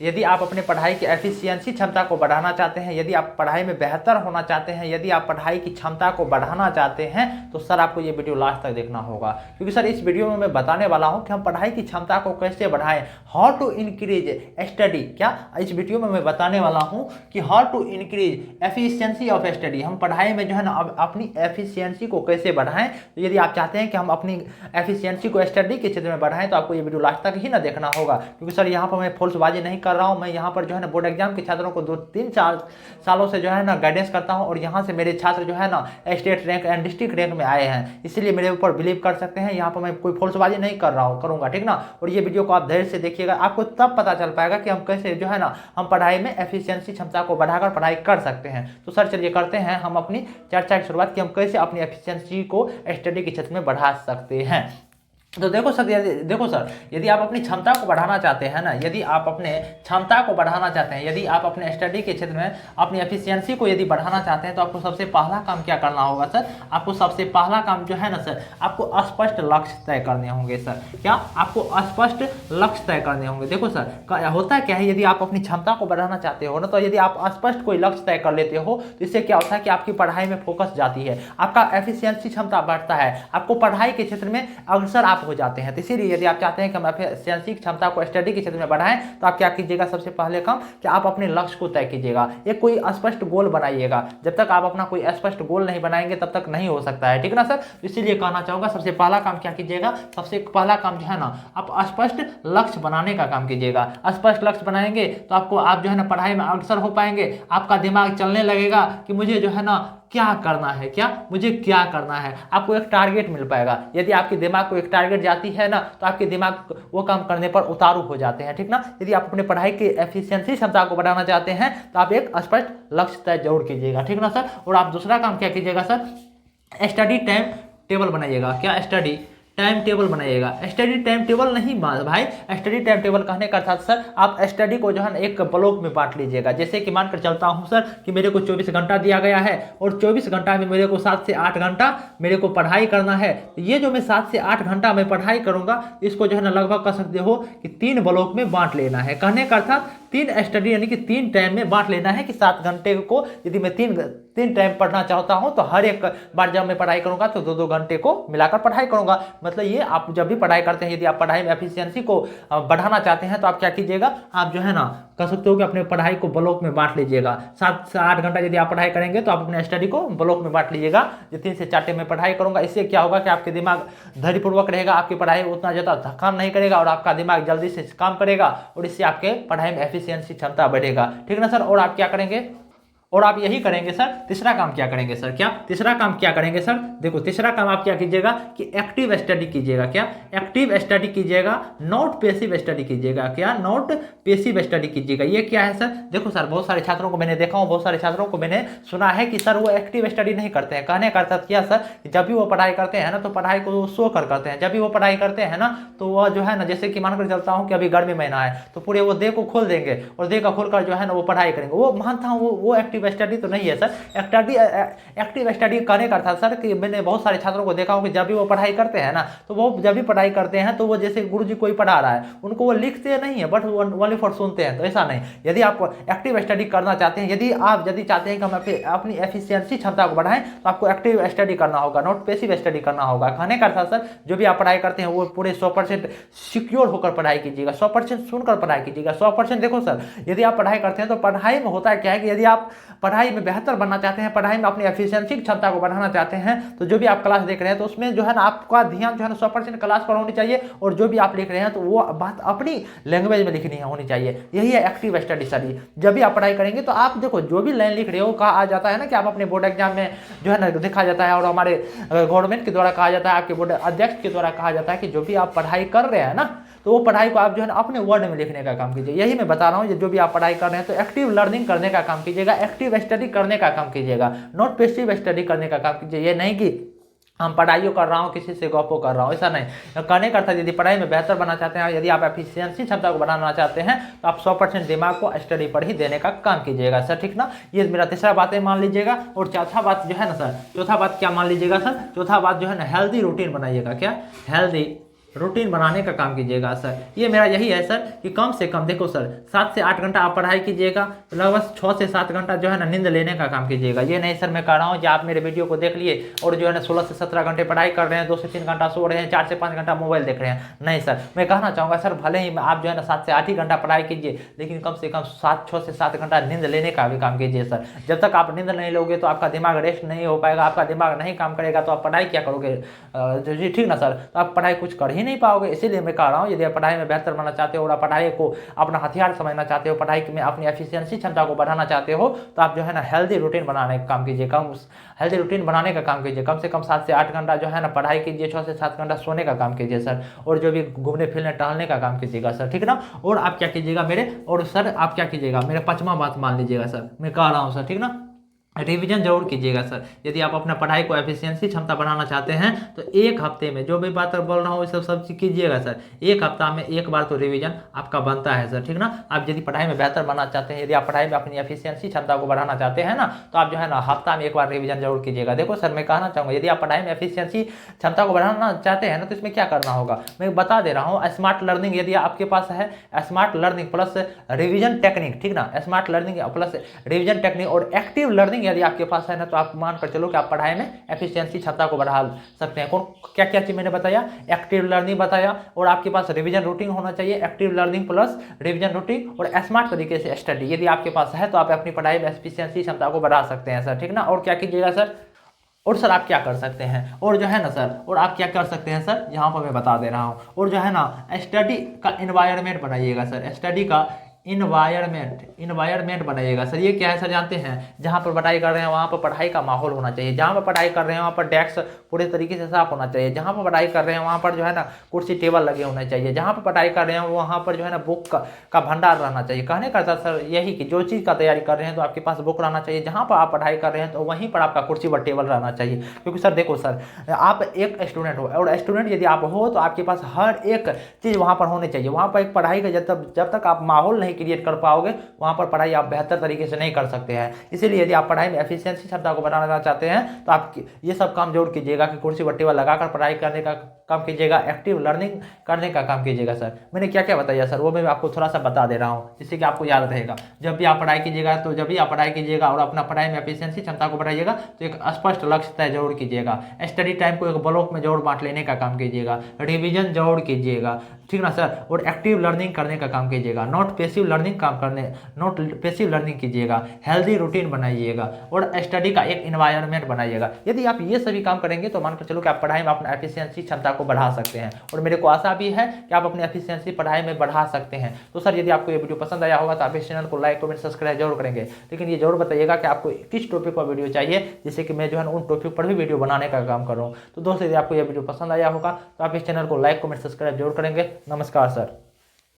यदि आप अपने पढ़ाई की एफिशिएंसी क्षमता को बढ़ाना चाहते हैं, यदि आप पढ़ाई में बेहतर होना चाहते हैं, यदि आप पढ़ाई की क्षमता को बढ़ाना चाहते हैं, तो सर आपको ये वीडियो लास्ट तक देखना होगा। क्योंकि सर इस वीडियो में मैं बताने वाला हूं कि हम पढ़ाई की क्षमता को कैसे बढ़ाएं, हाउ टू इंक्रीज स्टडी। क्या इस वीडियो में मैं बताने वाला हूं कि how to increase efficiency of study. हम पढ़ाई में जो है ना अपनी एफिशिएंसी को कैसे बढ़ाएं। तो यदि आप चाहते हैं कि हम अपनी एफिशिएंसी को स्टडी के क्षेत्र में बढ़ाएं, तो आपको ये वीडियो लास्ट तक ही ना देखना होगा। क्योंकि सर यहाँ पर मैं फुल्सबाजी नहीं कर रहा हूँ, मैं यहाँ पर जो है ना बोर्ड एग्जाम के छात्रों को 2-3 सालों से जो है ना गाइडेंस करता हूँ, और यहाँ से मेरे छात्र जो है ना state rank and district rank में आए हैं, इसलिए मेरे ऊपर बिलीव कर सकते हैं। यहाँ पर मैं कोई फुल्सबाजी नहीं कर रहा हूँ, करूँगा, ठीक ना। और ये वीडियो को आप धैर्य से देखिएगा, आपको तब पता चल पाएगा कि हम कैसे जो है ना हम पढ़ाई में एफिशिएंसी क्षमता को बढ़ाकर पढ़ाई कर सकते हैं। तो सर चलिए करते हैं हम अपनी चर्चा की शुरुआत कि हम कैसे अपनी एफिशिएंसी को स्टडी के क्षेत्र में बढ़ा सकते हैं। तो देखो सर, यदि आप अपनी क्षमता को बढ़ाना चाहते हैं ना, यदि आप अपने क्षमता को बढ़ाना चाहते हैं, यदि आप अपने स्टडी के क्षेत्र में अपनी एफिशिएंसी को यदि बढ़ाना चाहते हैं, तो आपको सबसे पहला काम क्या करना होगा सर। आपको सबसे पहला काम जो है ना सर, आपको स्पष्ट लक्ष्य तय करने होंगे सर। क्या आपको स्पष्ट लक्ष्य तय करने होंगे। देखो सर होता क्या है, यदि आप अपनी क्षमता को बढ़ाना चाहते हो ना, तो यदि आप स्पष्ट कोई लक्ष्य तय कर लेते हो, तो इससे क्या होता है कि आपकी पढ़ाई में फोकस जाती है, आपका एफिशिएंसी क्षमता बढ़ता है, आपको पढ़ाई के क्षेत्र में अग्रसर आप हो जाते हैं। तो इसीलिए यदि आप चाहते हैं कि हम एफिशिएंसी क्षमता को स्टडी के क्षेत्र में बढ़ाएं, तो आप क्या कीजिएगा, सबसे पहले काम कि आप अपने लक्ष्य को तय कीजिएगा, एक कोई स्पष्ट गोल बनाइएगा। जब तक आप अपना कोई स्पष्ट गोल नहीं बनाएंगे तब तक नहीं हो सकता है, ठीक ना सर। तो इसीलिए कहना चाहूंगा सबसे पहला काम क्या कीजिएगा, सबसे पहला काम जो है ना, आप स्पष्ट लक्ष्य बनाने का काम कीजिएगा। स्पष्ट लक्ष्य बनाएंगे तो आप जो है ना पढ़ाई में अग्रसर हो पाएंगे, आपका दिमाग चलने लगेगा कि मुझे जो है ना क्या करना है, मुझे क्या करना है। आपको एक टारगेट मिल पाएगा। यदि आपके दिमाग को एक टारगेट जाती है ना, तो आपके दिमाग वो काम करने पर उतारू हो जाते हैं, ठीक ना। यदि आप अपने पढ़ाई की एफिशिएंसी क्षमता को बढ़ाना चाहते हैं, तो आप एक स्पष्ट लक्ष्य तय जरूर कीजिएगा, ठीक ना सर। और आप दूसरा काम क्या कीजिएगा सर, स्टडी टाइम टेबल बनाइएगा। क्या स्टडी टाइम टेबल बनाइएगा। स्टडी टाइम टेबल नहीं भाई, स्टडी टाइम टेबल कहने का था सर, आप स्टडी को जो है एक ब्लॉक में बांट लीजिएगा। जैसे कि मानकर चलता हूं सर कि मेरे को 24 घंटा दिया गया है, और 24 घंटा में मेरे को 7 से 8 घंटा मेरे को पढ़ाई करना है। ये जो मैं 7 से 8 घंटा में पढ़ाई करूंगा, इसको जो है ना लगभग कह सकते हो कि 3 ब्लॉक में बांट लेना है। कहने का था 3 स्टडी यानी कि 3 टाइम में बांट लेना है, कि 7 घंटे को यदि मैं 3 टाइम पढ़ना चाहता हूं, तो हर एक बार जब मैं पढ़ाई करूंगा तो 2-2 घंटे को मिलाकर पढ़ाई करूंगा। मतलब ये आप जब भी पढ़ाई करते हैं, यदि आप पढ़ाई में एफिशिएंसी को बढ़ाना चाहते हैं, तो आप क्या कीजिएगा, आप जो है ना कह सकते हो कि अपने पढ़ाई को ब्लॉक में बांट लीजिएगा। 7 से 8 घंटा यदि आप पढ़ाई करेंगे, तो आप अपने स्टडी को ब्लॉक में बांट लीजिएगा। 3 से 4 में पढ़ाई करूंगा। इससे क्या होगा कि आपके दिमाग धैर्यपूर्वक रहेगा, आपकी पढ़ाई उतना ज़्यादा थकान नहीं करेगा, और आपका दिमाग जल्दी से काम करेगा, और इससे आपके पढ़ाई में एफिशिएंसी क्षमता बढ़ेगा, ठीक ना सर। और आप क्या करेंगे, और आप यही करेंगे सर। तीसरा काम क्या करेंगे सर, तीसरा काम क्या करेंगे सर। देखो तीसरा काम आप क्या कीजिएगा कि एक्टिव स्टडी कीजिएगा। एक्टिव स्टडी कीजिएगा, नॉट पैसिव स्टडी कीजिएगा। नॉट पैसिव स्टडी कीजिएगा। ये क्या है सर। देखो सर, बहुत सारे छात्रों को मैंने देखा हूँ, बहुत सारे छात्रों को मैंने सुना है कि सर वो एक्टिव स्टडी नहीं करते हैं। कहने का अर्थ क्या सर, जब भी वो पढ़ाई करते हैं ना, तो पढ़ाई को शो करते हैं। जब भी वो पढ़ाई करते हैं ना, तो वह जो है ना, जैसे कि मानकर चलता हूँ कि अभी गर्मी महीना है, तो पूरे वो देह को खोल देंगे, और देह का खोलकर जो है ना वो पढ़ाई करेंगे। वो मानता हूँ वो एक्टिव स्टडी तो नहीं है सर। एक्टिव स्टडी करने का था सर कि मैंने बहुत सारे छात्रों को देखा हूं कि जब भी वो पढ़ाई करते हैं ना, तो वो जब भी पढ़ाई करते हैं, तो वो जैसे गुरुजी कोई पढ़ा रहा है, उनको वो लिखते नहीं है, बट ओनली फॉर सुनते हैं। तो ऐसा नहीं। यदि आप एक्टिव स्टडी करना चाहते हैं, यदि चाहते हैं कि हम अपनी एफिशिएंसी क्षमता को बढ़ाएं, तो आपको एक्टिव स्टडी करना होगा, नॉट पैसिव स्टडी करना होगा। कहने का था सर, जो भी आप पढ़ाई करते हैं वो पूरे 100% सिक्योर होकर पढ़ाई कीजिएगा, 100% सुनकर पढ़ाई कीजिएगा, 100%। देखो सर, यदि आप पढ़ाई करते हैं, तो पढ़ाई में होता क्या है कि यदि आप पढ़ाई में बेहतर बनना चाहते हैं, पढ़ाई में अपनी एफिशिएंसी क्षमता को बढ़ाना चाहते हैं, तो जो भी आप क्लास देख रहे हैं, तो उसमें जो है ना आपका ध्यान जो है ना 100% क्लास पर होनी चाहिए, और जो भी आप लिख रहे हैं तो वो बात अपनी लैंग्वेज में लिखनी होनी चाहिए। यही है एक्टिव स्टडी सर। जब भी आप पढ़ाई करेंगे, तो आप देखो जो भी लाइन लिख रहे हो, कहा आ जाता है ना कि आप अपने बोर्ड एग्जाम में जो है ना देखा जाता है, और हमारे गवर्नमेंट के द्वारा कहा जाता है, आपके बोर्ड अध्यक्ष के द्वारा कहा जाता है कि जो भी आप पढ़ाई कर रहे हैं ना, तो वो पढ़ाई को आप जो है ना अपने वर्ड में लिखने का काम कीजिए। यही मैं बता रहा हूँ, जो भी आप पढ़ाई कर रहे हैं, तो एक्टिव लर्निंग करने का काम कीजिएगा, एक्टिव स्टडी करने का काम कीजिएगा, नॉट पैसिव स्टडी करने का काम कीजिए। ये नहीं कि हम पढ़ाइयों कर रहा हूँ, किसी से गॉपो कर रहा हूँ, ऐसा नहीं। कहने का था, यदि पढ़ाई में बेहतर बनना चाहते हैं, यदि आप एफिशिएंसी क्षमता को बढ़ाना चाहते हैं, तो आप 100% दिमाग को स्टडी पर ही देने का काम कीजिएगा सर, ठीक ना। ये मेरा तीसरा बात है, मान लीजिएगा। और चौथा बात जो है ना सर, चौथा बात क्या मान लीजिएगा सर, चौथा बात जो है ना, हेल्दी रूटीन बनाइएगा। क्या हेल्दी रूटीन बनाने का काम कीजिएगा सर। ये मेरा यही है सर कि कम से कम देखो सर 7 से 8 घंटा आप पढ़ाई कीजिएगा, लगभग 6 से 7 घंटा जो है ना नींद लेने का काम कीजिएगा। ये नहीं सर मैं कह रहा हूँ कि आप मेरे वीडियो को देख लिए और जो है ना 16 से 17 घंटे पढ़ाई कर रहे हैं, 2 से 3 घंटा सो रहे हैं, 4 से 5 घंटा मोबाइल देख रहे हैं। नहीं सर, मैं कहना चाहूँगा सर भले ही आप जो है ना 7 से 8 ही घंटा पढ़ाई कीजिए, लेकिन कम से कम 6 से 7 घंटा नींद लेने का भी काम कीजिए सर। जब तक आप नींद नहीं लोगे तो आपका दिमाग रेस्ट नहीं हो पाएगा, आपका दिमाग नहीं काम करेगा तो आप पढ़ाई क्या करोगे जी, ठीक ना सर। तो आप पढ़ाई कुछ कर ही नहीं पाओगे। इसीलिए मैं कह रहा हूँ यदि आप पढ़ाई में बेहतर बनना चाहते हो और आप पढ़ाई को अपना हथियार समझना चाहते हो, पढ़ाई में अपनी एफिशिएंसी क्षमता को बढ़ाना चाहते हो, तो आप जो है ना हेल्दी रूटीन बनाने का काम कीजिए। हेल्दी रूटीन बनाने का काम कीजिए। कम से कम 7 से 8 घंटा जो है ना पढ़ाई कीजिए, 6 से 7 घंटा सोने का काम कीजिए सर, और जो भी घूमने फिरने टहलने का काम कीजिएगा सर, ठीक ना। और आप क्या कीजिएगा और सर आप क्या कीजिएगा, मेरे 5वां बात मान लीजिएगा सर, मैं कह रहा हूँ सर, ठीक ना। रिवीजन जरूर कीजिएगा सर। यदि आप अपना पढ़ाई को एफिशिएंसी क्षमता बढ़ाना चाहते हैं तो एक हफ्ते में जो भी बात बोल रहा हूँ सब चीज़ कीजिएगा सर। एक हफ्ता में एक बार तो रिवीजन आपका बनता है सर, ठीक ना। आप यदि पढ़ाई में बेहतर बनना चाहते हैं, यदि आप पढ़ाई में अपनी एफिशिएंसी क्षमता को बढ़ाना चाहते हैं ना, तो आप जो है ना हफ्ता में एक बार रिवीजन जरूर कीजिएगा। देखो सर मैं कहना चाहूँगा यदि आप पढ़ाई में एफिशिएंसी क्षमता को बढ़ाना चाहते हैं ना, तो इसमें क्या करना होगा मैं बता दे रहा हूँ। स्मार्ट लर्निंग यदि आपके पास है, smart learning plus revision technique, ठीक ना, smart learning plus revision technique और एक्टिव लर्निंग यदि आपके पास है, तो आप मान कर चलो कि आप पढ़ाई में एफिशिएंसी क्षमता को बढ़ा सकते हैं। कौन क्या क्या चीज मैंने बताया, एक्टिव लर्निंग बताया, और आपके पास रिवीजन रूटीन होना चाहिए, active learning plus revision routine और स्मार्ट तरीके से स्टडी यदि आपके पास है तो आप अपनी पढ़ाई में एफिशिएंसी क्षमता को बढ़ा सकते हैं सर, ठीक ना। और क्या कीजिएगा सर, और सर आप क्या कर सकते हैं, और जो है ना सर, और आप क्या कर सकते हैं सर, यहाँ पर मैं बता दे रहा हूँ। और जो है ना स्टडी का एनवायरनमेंट बनाइएगा सर, स्टडी का इन्वायरमेंट बनाइएगा सर। ये क्या है सर जानते हैं, जहाँ पर पढ़ाई कर रहे हैं वहाँ पर पढ़ाई का माहौल होना चाहिए, जहाँ पर पढ़ाई कर रहे हैं वहाँ पर डेस्क पूरे तरीके से साफ होना चाहिए, जहाँ पर पढ़ाई कर रहे हैं वहाँ पर जो है ना कुर्सी टेबल लगे होने चाहिए, जहाँ पर पढ़ाई कर रहे हैं वहाँ पर जो है ना बुक का भंडार रहना चाहिए। कहने का सर यही कि जो चीज़ का तैयारी कर रहे हैं तो आपके पास बुक रहना चाहिए, जहाँ पर आप पढ़ाई कर रहे हैं तो वहीं पर आपका कुर्सी व टेबल रहना चाहिए। क्योंकि सर देखो सर, आप एक स्टूडेंट हो और स्टूडेंट यदि आप हो तो आपके पास हर एक चीज़ वहाँ पर होनी चाहिए। वहाँ पर एक पढ़ाई का जब तक आप माहौल नहीं क्रिएट कर पाओगे वहाँ पर पढ़ाई आप बेहतर तरीके से नहीं कर सकते हैं। इसीलिए यदि आप पढ़ाई में एफिशिएंसी क्षमता को बढ़ाना चाहते हैं तो आप ये सब काम जरूर कीजिएगा कि कुर्सी व टेबल लगाकर पढ़ाई करने का काम कीजिएगा, एक्टिव लर्निंग करने का काम कीजिएगा सर। मैंने क्या क्या बताया सर वो मैं आपको थोड़ा सा बता दे रहा हूँ जिससे कि आपको याद रहेगा। जब भी आप पढ़ाई कीजिएगा तो जब भी आप पढ़ाई कीजिएगा और अपना पढ़ाई में एफिशिएंसी क्षमता को बढ़ाइएगा तो एक स्पष्ट लक्ष्य तय जरूर कीजिएगा। स्टडी टाइम को एक ब्लॉक में जरूर बांट लेने का काम कीजिएगा, रिविजन जरूर कीजिएगा, ठीक ना सर। और एक्टिव लर्निंग करने का काम कीजिएगा, नॉट पैसिव लर्निंग कीजिएगा, हेल्दी रूटीन बनाइएगा और स्टडी का एक एनवायरनमेंट बनाइएगा। यदि आप ये सभी काम करेंगे तो मानकर चलो कि आप पढ़ाई में अपना एफिशिएंसी क्षमता को बढ़ा सकते हैं। और मेरे को आशा भी है कि आप अपनी एफिशिएंसी पढ़ाई में बढ़ा सकते हैं। तो सर यदि आपको ये वीडियो पसंद आया होगा तो आप इस चैनल को लाइक कमेंट सब्सक्राइब जरूर करेंगे, लेकिन ये जरूर बताइएगा कि आपको किस टॉपिक पर वीडियो चाहिए जिससे कि मैं जो है उन टॉपिक पर भी वीडियो बनाने का काम करूँ। तो दोस्तों यदि आपको ये वीडियो पसंद आया होगा तो आप इस चैनल को लाइक कमेंट सब्सक्राइब जरूर करेंगे। नमस्कार सर।